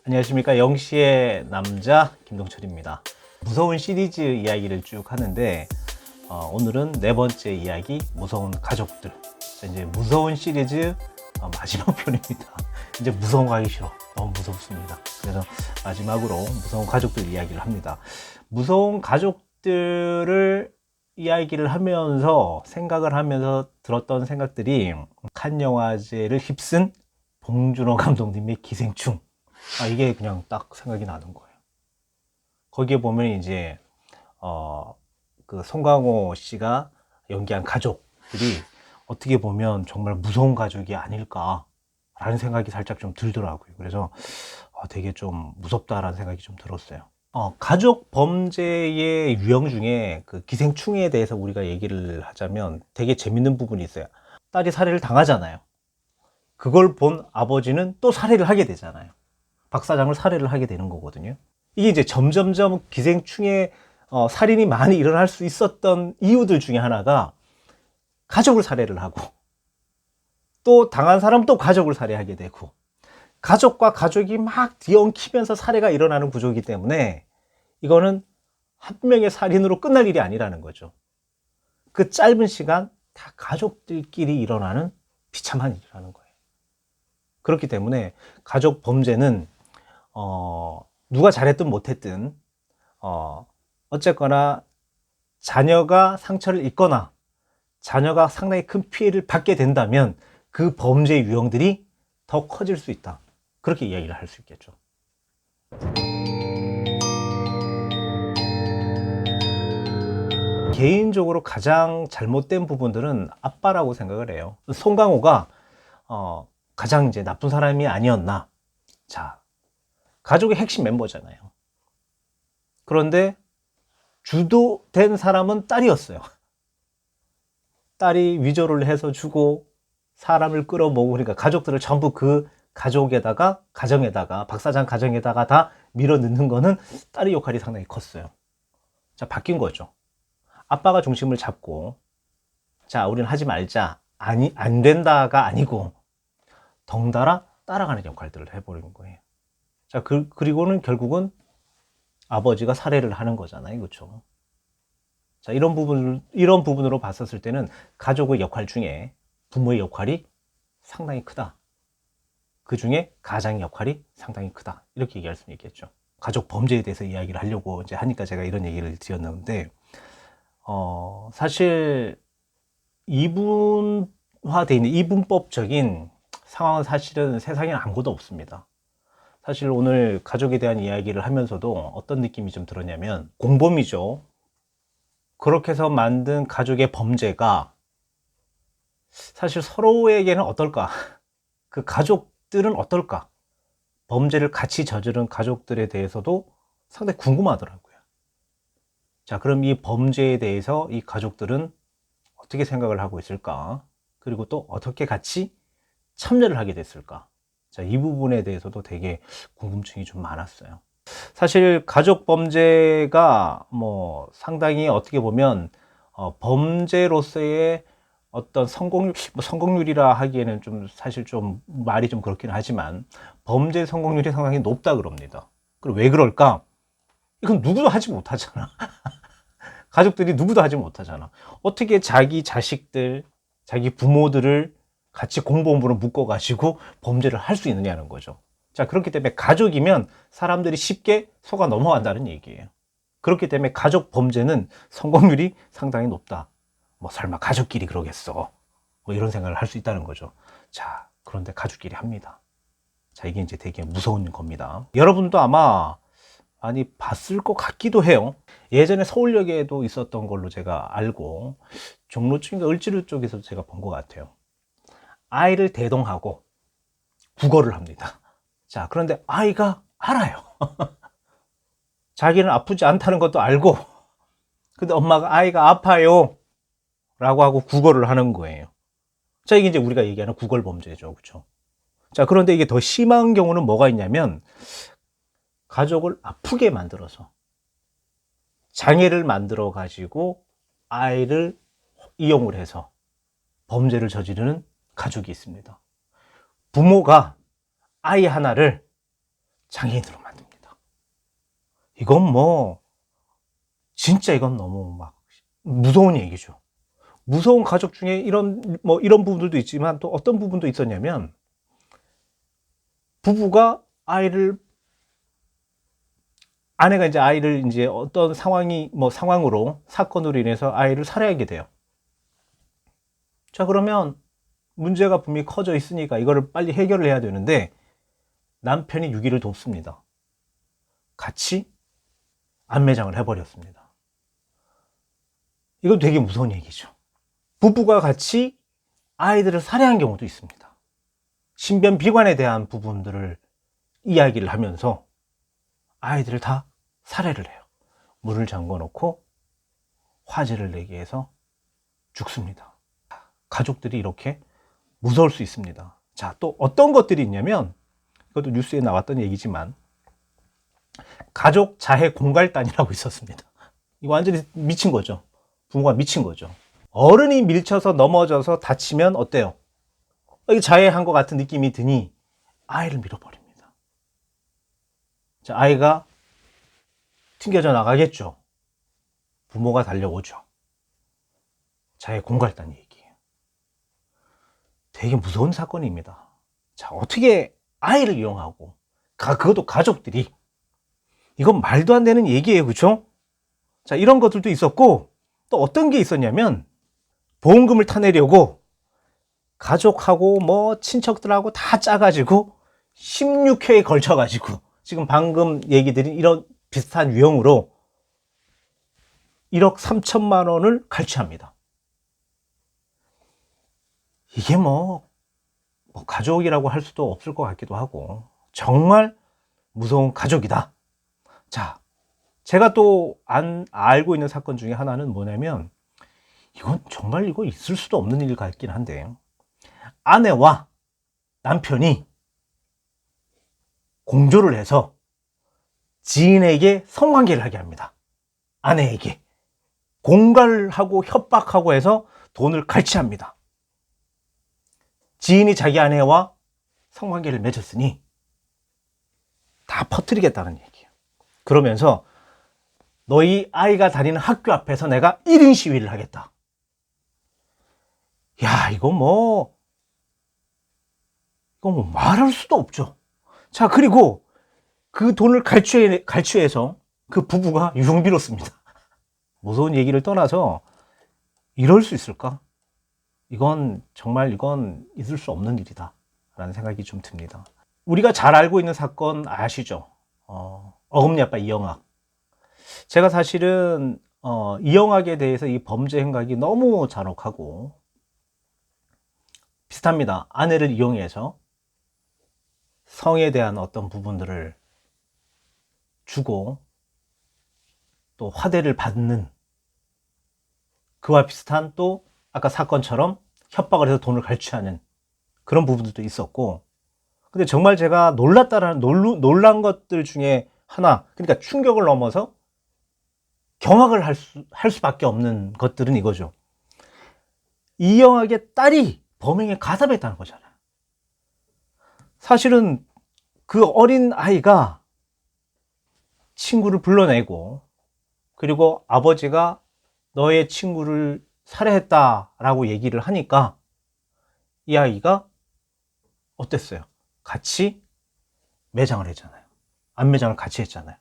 안녕하십니까. 영시의 남자 김동철입니다. 무서운 시리즈 이야기를 쭉 하는데 오늘은 네 번째 이야기, 무서운 가족들. 이제 무서운 시리즈 마지막 편입니다. 이제 무서운 거 하기 싫어. 너무 무섭습니다. 그래서 마지막으로 무서운 가족들 이야기를 합니다. 무서운 가족들을 이야기를 하면서 생각을 하면서 들었던 생각들이 칸 영화제를 휩쓴 봉준호 감독님의 기생충. 이게 그냥 딱 생각이 나는 거예요. 거기에 보면 이제 그 송강호 씨가 연기한 가족들이 어떻게 보면 정말 무서운 가족이 아닐까라는 생각이 살짝 좀 들더라고요. 그래서 되게 좀 무섭다라는 생각이 좀 들었어요. 가족 범죄의 유형 중에 그 기생충에 대해서 우리가 얘기를 하자면 되게 재밌는 부분이 있어요. 딸이 살해를 당하잖아요. 그걸 본 아버지는 또 살해를 하게 되잖아요. 박 사장을 살해를 하게 되는 거거든요. 이게 이제 점점점 기생충의 살인이 많이 일어날 수 있었던 이유들 중에 하나가 가족을 살해를 하고, 또 당한 사람은 또 가족을 살해하게 되고, 가족과 가족이 막 뒤엉키면서 살해가 일어나는 구조이기 때문에 이거는 한 명의 살인으로 끝날 일이 아니라는 거죠. 그 짧은 시간 다 가족들끼리 일어나는 비참한 일이라는 거예요. 그렇기 때문에 가족 범죄는 누가 잘했든 못했든 어쨌거나 자녀가 상처를 입거나 자녀가 상당히 큰 피해를 받게 된다면 그 범죄의 유형들이 더 커질 수 있다. 그렇게 이야기를 할 수 있겠죠. 개인적으로 가장 잘못된 부분들은 아빠라고 생각을 해요. 송강호가 가장 이제 나쁜 사람이 아니었나. 자, 가족의 핵심 멤버잖아요. 그런데 주도된 사람은 딸이었어요. 딸이 위조를 해서 주고 사람을 끌어모으고, 그러니까 가족들을 전부 그 가족에다가, 가정에다가, 박 사장 가정에다가 다 밀어 넣는 거는 딸의 역할이 상당히 컸어요. 자, 바뀐 거죠. 아빠가 중심을 잡고, 자, 우리는 하지 말자. 안 된다가 아니고 덩달아 따라가는 역할들을 해버리는 거예요. 자, 그리고는 결국은 아버지가 살해를 하는 거잖아요. 그렇죠? 자, 이런 부분으로 봤었을 때는 가족의 역할 중에 부모의 역할이 상당히 크다. 그 중에 가장의 역할이 상당히 크다. 이렇게 얘기할 수 있겠죠. 가족 범죄에 대해서 이야기를 하려고 이제 하니까 제가 이런 얘기를 드렸는데, 사실 이분화되어 있는 이분법적인 상황은 사실은 세상에는 아무것도 없습니다. 사실 오늘 가족에 대한 이야기를 하면서도 어떤 느낌이 좀 들었냐면, 공범이죠. 그렇게 해서 만든 가족의 범죄가 사실 서로에게는 어떨까? 그 가족들은 어떨까? 범죄를 같이 저지른 가족들에 대해서도 상당히 궁금하더라고요. 자, 그럼 이 범죄에 대해서 이 가족들은 어떻게 생각을 하고 있을까? 그리고 또 어떻게 같이 참여를 하게 됐을까? 자, 이 부분에 대해서도 되게 궁금증이 좀 많았어요. 사실 가족 범죄가 뭐 상당히 어떻게 보면 범죄로서의 어떤 성공률이라 하기에는 좀 사실 좀 말이 좀 그렇긴 하지만 범죄 성공률이 상당히 높다 그럽니다. 그럼 왜 그럴까? 이건 누구도 하지 못하잖아. 가족들이 누구도 하지 못하잖아. 어떻게 자기 자식들, 자기 부모들을 같이 공범으로 묶어가지고 범죄를 할 수 있느냐는 거죠. 자, 그렇기 때문에 가족이면 사람들이 쉽게 속아 넘어간다는 얘기예요. 그렇기 때문에 가족 범죄는 성공률이 상당히 높다. 뭐 설마 가족끼리 그러겠어. 뭐 이런 생각을 할 수 있다는 거죠. 자, 그런데 가족끼리 합니다. 자, 이게 이제 되게 무서운 겁니다. 여러분도 아마 많이 봤을 것 같기도 해요. 예전에 서울역에도 있었던 걸로 제가 알고, 종로 쪽인가 을지로 쪽에서 제가 본 것 같아요. 아이를 대동하고 구걸을 합니다. 자, 그런데 아이가 알아요. 자기는 아프지 않다는 것도 알고, 근데 엄마가 아이가 아파요 라고 하고 구걸을 하는 거예요. 자, 이게 이제 우리가 얘기하는 구걸 범죄죠. 그렇죠? 자, 그런데 이게 더 심한 경우는 뭐가 있냐면, 가족을 아프게 만들어서 장애를 만들어 가지고 아이를 이용을 해서 범죄를 저지르는 가족이 있습니다. 부모가 아이 하나를 장애인으로 만듭니다. 이건 뭐 진짜 이건 너무 막 무서운 얘기죠. 무서운 가족 중에 이런 부분들도 있지만 또 어떤 부분도 있었냐면, 부부가 아내가 이제 아이를 이제 어떤 상황으로 사건으로 인해서 아이를 살해하게 돼요. 자, 그러면 문제가 분명히 커져 있으니까 이거를 빨리 해결을 해야 되는데, 남편이 유기를 돕습니다. 같이 안매장을 해버렸습니다. 이건 되게 무서운 얘기죠. 부부가 같이 아이들을 살해한 경우도 있습니다. 신변 비관에 대한 부분들을 이야기를 하면서 아이들을 다 살해를 해요. 문을 잠궈 놓고 화재를 내게 해서 죽습니다. 가족들이 이렇게 무서울 수 있습니다. 자, 또 어떤 것들이 있냐면, 이것도 뉴스에 나왔던 얘기지만, 가족 자해 공갈단이라고 있었습니다. 이거 완전히 미친 거죠. 부모가 미친 거죠. 어른이 밀쳐서 넘어져서 다치면 어때요? 이게 자해한 것 같은 느낌이 드니 아이를 밀어버립니다. 자, 아이가 튕겨져 나가겠죠. 부모가 달려오죠. 자해 공갈단 얘기예요. 되게 무서운 사건입니다. 자, 어떻게 아이를 이용하고, 그것도 가족들이, 이건 말도 안 되는 얘기예요. 그렇죠? 자, 이런 것들도 있었고, 또 어떤 게 있었냐면, 보험금을 타내려고 가족하고 친척들하고 다 짜가지고 16회에 걸쳐가지고, 지금 방금 얘기 드린 이런 비슷한 유형으로 1억 3천만 원을 갈취합니다. 이게 가족이라고 할 수도 없을 것 같기도 하고, 정말 무서운 가족이다. 자, 제가 또 알고 있는 사건 중에 하나는 뭐냐면, 이건 정말 이거 있을 수도 없는 일 같긴 한데, 아내와 남편이 공조를 해서 지인에게 성관계를 하게 합니다. 아내에게 공갈하고 협박하고 해서 돈을 갈취합니다. 지인이 자기 아내와 성관계를 맺었으니 다 퍼뜨리겠다는 얘기예요. 그러면서 너희 아이가 다니는 학교 앞에서 내가 1인 시위를 하겠다. 야, 이거 말할 수도 없죠. 자, 그리고 그 돈을 갈취해서 그 부부가 유흥비로 씁니다. 무서운 얘기를 떠나서 이럴 수 있을까? 이건 있을 수 없는 일이다 라는 생각이 좀 듭니다. 우리가 잘 알고 있는 사건 아시죠? 어금니 아빠 이영학. 제가 사실은 이영학에 대해서 이 범죄 행각이 너무 잔혹하고 비슷합니다. 아내를 이용해서 성에 대한 어떤 부분들을 주고 또 화대를 받는, 그와 비슷한 또 아까 사건처럼 협박을 해서 돈을 갈취하는 그런 부분들도 있었고, 근데 정말 제가 놀란 것들 중에 하나, 그러니까 충격을 넘어서 경악을 할 수밖에 없는 것들은 이거죠. 이영학의 딸이 범행에 가담했다는 거잖아요. 사실은 그 어린 아이가 친구를 불러내고, 그리고 아버지가 너의 친구를 살해했다라고 얘기를 하니까 이 아이가 어땠어요? 같이 매장을 했잖아요. 안매장을 같이 했잖아요.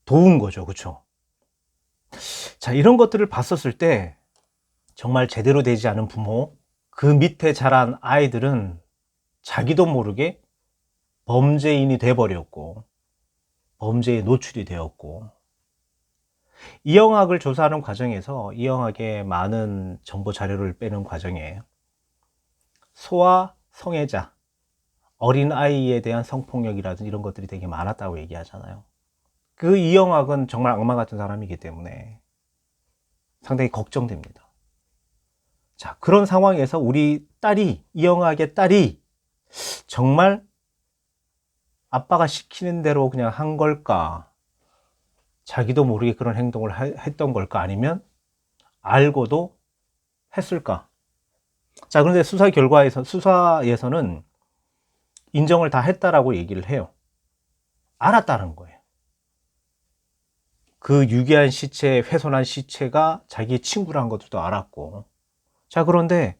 도운 거죠. 그렇죠? 자, 이런 것들을 봤었을 때 정말 제대로 되지 않은 부모, 그 밑에 자란 아이들은 자기도 모르게 범죄인이 돼버렸고 범죄에 노출이 되었고, 이영학을 조사하는 과정에서 이영학의 많은 정보 자료를 빼는 과정에 소아 성애자, 어린 아이에 대한 성폭력이라든지 이런 것들이 되게 많았다고 얘기하잖아요. 그 이영학은 정말 악마 같은 사람이기 때문에 상당히 걱정됩니다. 자, 그런 상황에서 우리 딸이, 이영학의 딸이 정말 아빠가 시키는 대로 그냥 한 걸까? 자기도 모르게 그런 행동을 했던 걸까? 아니면 알고도 했을까? 자, 그런데 수사에서는 인정을 다 했다라고 얘기를 해요. 알았다는 거예요. 그 유기한 시체, 훼손한 시체가 자기의 친구라는 것들도 알았고. 자, 그런데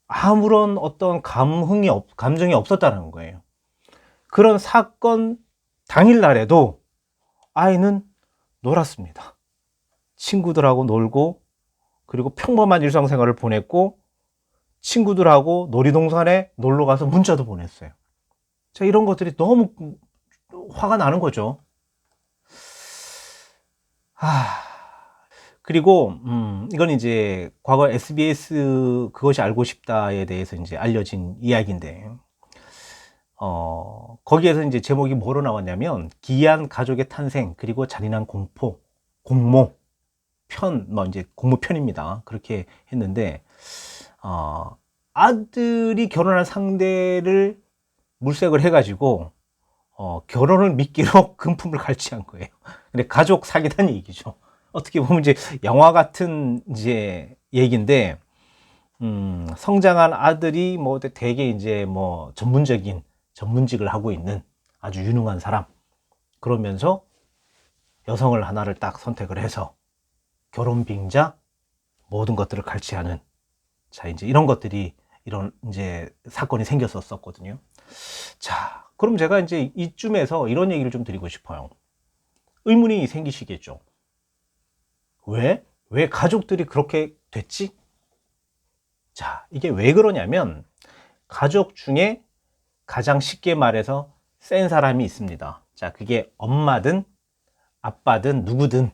아무런 어떤 감정이 없었다는 거예요. 그런 사건 당일날에도 아이는 놀았습니다. 친구들하고 놀고, 그리고 평범한 일상생활을 보냈고, 친구들하고 놀이동산에 놀러 가서 문자도 보냈어요. 자, 이런 것들이 너무 화가 나는 거죠. 그리고 이건 이제 과거 SBS 그것이 알고 싶다에 대해서 이제 알려진 이야기인데, 거기에서 이제 제목이 뭐로 나왔냐면, 기이한 가족의 탄생, 그리고 잔인한 공포, 공모, 뭐 이제 공모편입니다. 그렇게 했는데, 아들이 결혼한 상대를 물색을 해가지고, 결혼을 미끼로 금품을 갈취한 거예요. 근데 가족 사기다는 얘기죠. 어떻게 보면 이제 영화 같은 이제 얘기인데, 성장한 아들이 뭐 되게 이제 뭐 전문직을 하고 있는 아주 유능한 사람. 그러면서 여성을 하나를 딱 선택을 해서 결혼 빙자 모든 것들을 갈취하는, 자, 이제 이런 것들이 이런 이제 사건이 생겼었거든요. 자, 그럼 제가 이제 이쯤에서 이런 얘기를 좀 드리고 싶어요. 의문이 생기시겠죠. 왜 가족들이 그렇게 됐지? 자, 이게 왜 그러냐면, 가족 중에 가장 쉽게 말해서 센 사람이 있습니다. 자, 그게 엄마든 아빠든 누구든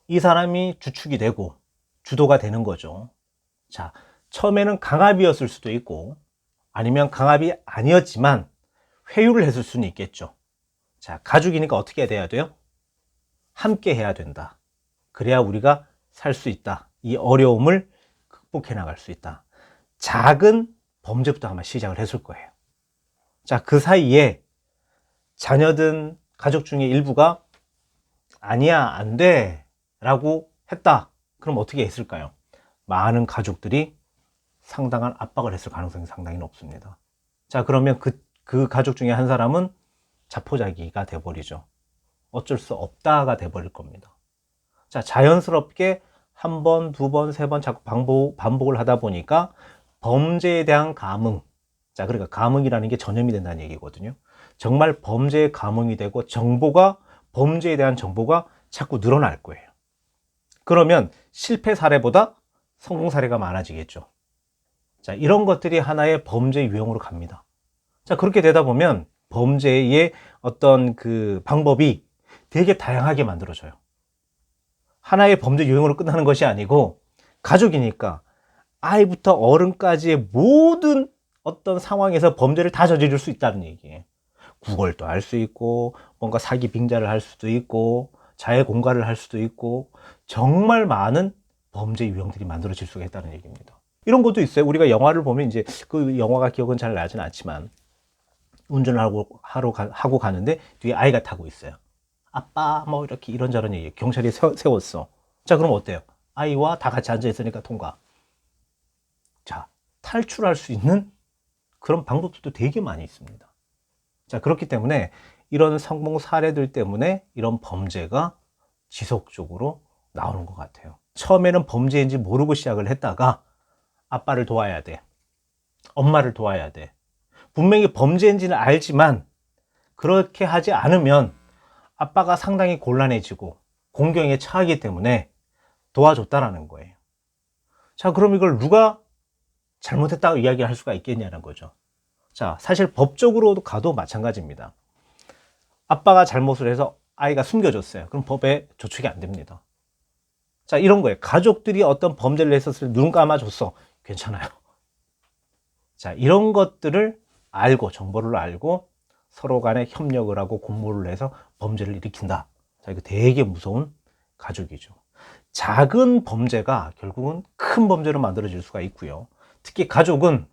이 사람이 주축이 되고 주도가 되는 거죠. 자, 처음에는 강압이었을 수도 있고, 아니면 강압이 아니었지만 회유를 했을 수는 있겠죠. 자, 가족이니까 어떻게 돼야 돼요? 함께 해야 된다. 그래야 우리가 살 수 있다. 이 어려움을 극복해 나갈 수 있다. 작은 범죄부터 아마 시작을 했을 거예요. 자, 그 사이에 자녀든 가족 중에 일부가 아니야, 안 돼 라고 했다. 그럼 어떻게 했을까요? 많은 가족들이 상당한 압박을 했을 가능성이 상당히 높습니다. 자, 그러면 그 가족 중에 한 사람은 자포자기가 돼버리죠. 어쩔 수 없다가 돼버릴 겁니다. 자, 자연스럽게 한 번, 두 번, 세 번 자꾸 반복을 하다 보니까 범죄에 대한 감흥. 자, 그러니까 감흥이라는 게 전염이 된다는 얘기거든요. 정말 범죄의 감흥이 되고 범죄에 대한 정보가 자꾸 늘어날 거예요. 그러면 실패 사례보다 성공 사례가 많아지겠죠. 자, 이런 것들이 하나의 범죄 유형으로 갑니다. 자, 그렇게 되다 보면 범죄의 어떤 그 방법이 되게 다양하게 만들어져요. 하나의 범죄 유형으로 끝나는 것이 아니고, 가족이니까 아이부터 어른까지의 모든 어떤 상황에서 범죄를 다 저지를 수 있다는 얘기예요. 구걸도 할 수 있고, 뭔가 사기 빙자를 할 수도 있고, 자해 공갈을 할 수도 있고, 정말 많은 범죄 유형들이 만들어질 수가 있다는 얘기입니다. 이런 것도 있어요. 우리가 영화를 보면 이제 그 영화가 기억은 잘 나진 않지만, 운전을 하고 가는데 뒤에 아이가 타고 있어요. 아빠 뭐 이렇게 이런저런 얘기, 경찰이 세웠어. 자, 그럼 어때요? 아이와 다 같이 앉아 있으니까 통과. 자, 탈출할 수 있는 그런 방법들도 되게 많이 있습니다. 자, 그렇기 때문에 이런 성공 사례들 때문에 이런 범죄가 지속적으로 나오는 것 같아요. 처음에는 범죄인지 모르고 시작을 했다가 아빠를 도와야 돼, 엄마를 도와야 돼. 분명히 범죄인지는 알지만 그렇게 하지 않으면 아빠가 상당히 곤란해지고 공경에 처하기 때문에 도와줬다라는 거예요. 자, 그럼 이걸 누가 잘못했다고 이야기할 수가 있겠냐는 거죠. 자, 사실 법적으로도 가도 마찬가지입니다. 아빠가 잘못을 해서 아이가 숨겨줬어요. 그럼 법에 저촉이 안 됩니다. 자, 이런 거예요. 가족들이 어떤 범죄를 했었을 때 눈 감아줬어. 괜찮아요. 자, 이런 것들을 알고, 정보를 알고 서로 간에 협력을 하고 공모를 해서 범죄를 일으킨다. 자, 이거 되게 무서운 가족이죠. 작은 범죄가 결국은 큰 범죄로 만들어질 수가 있고요. 특히 가족은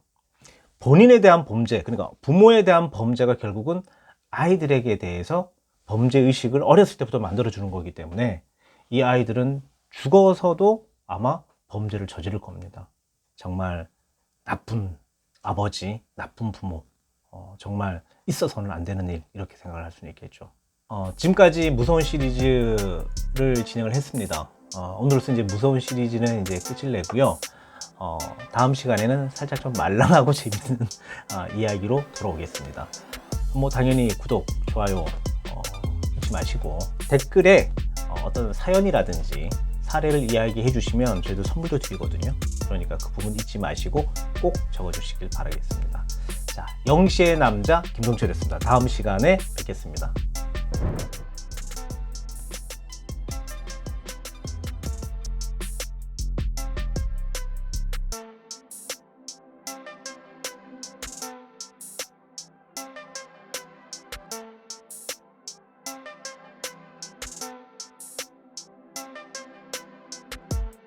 본인에 대한 범죄, 그러니까 부모에 대한 범죄가 결국은 아이들에게 대해서 범죄 의식을 어렸을 때부터 만들어주는 거기 때문에 이 아이들은 죽어서도 아마 범죄를 저지를 겁니다. 정말 나쁜 아버지, 나쁜 부모, 정말 있어서는 안 되는 일, 이렇게 생각을 할 수는 있겠죠. 지금까지 무서운 시리즈를 진행을 했습니다. 오늘로써 이제 무서운 시리즈는 이제 끝을 내고요. 다음 시간에는 살짝 좀 말랑하고 재밌는 이야기로 돌아오겠습니다. 뭐 당연히 구독, 좋아요 잊지 마시고 댓글에 어떤 사연이라든지 사례를 이야기해 주시면 저희도 선물도 드리거든요. 그러니까 그 부분 잊지 마시고 꼭 적어 주시길 바라겠습니다. 자, 영시의 남자 김동철이었습니다. 다음 시간에 뵙겠습니다.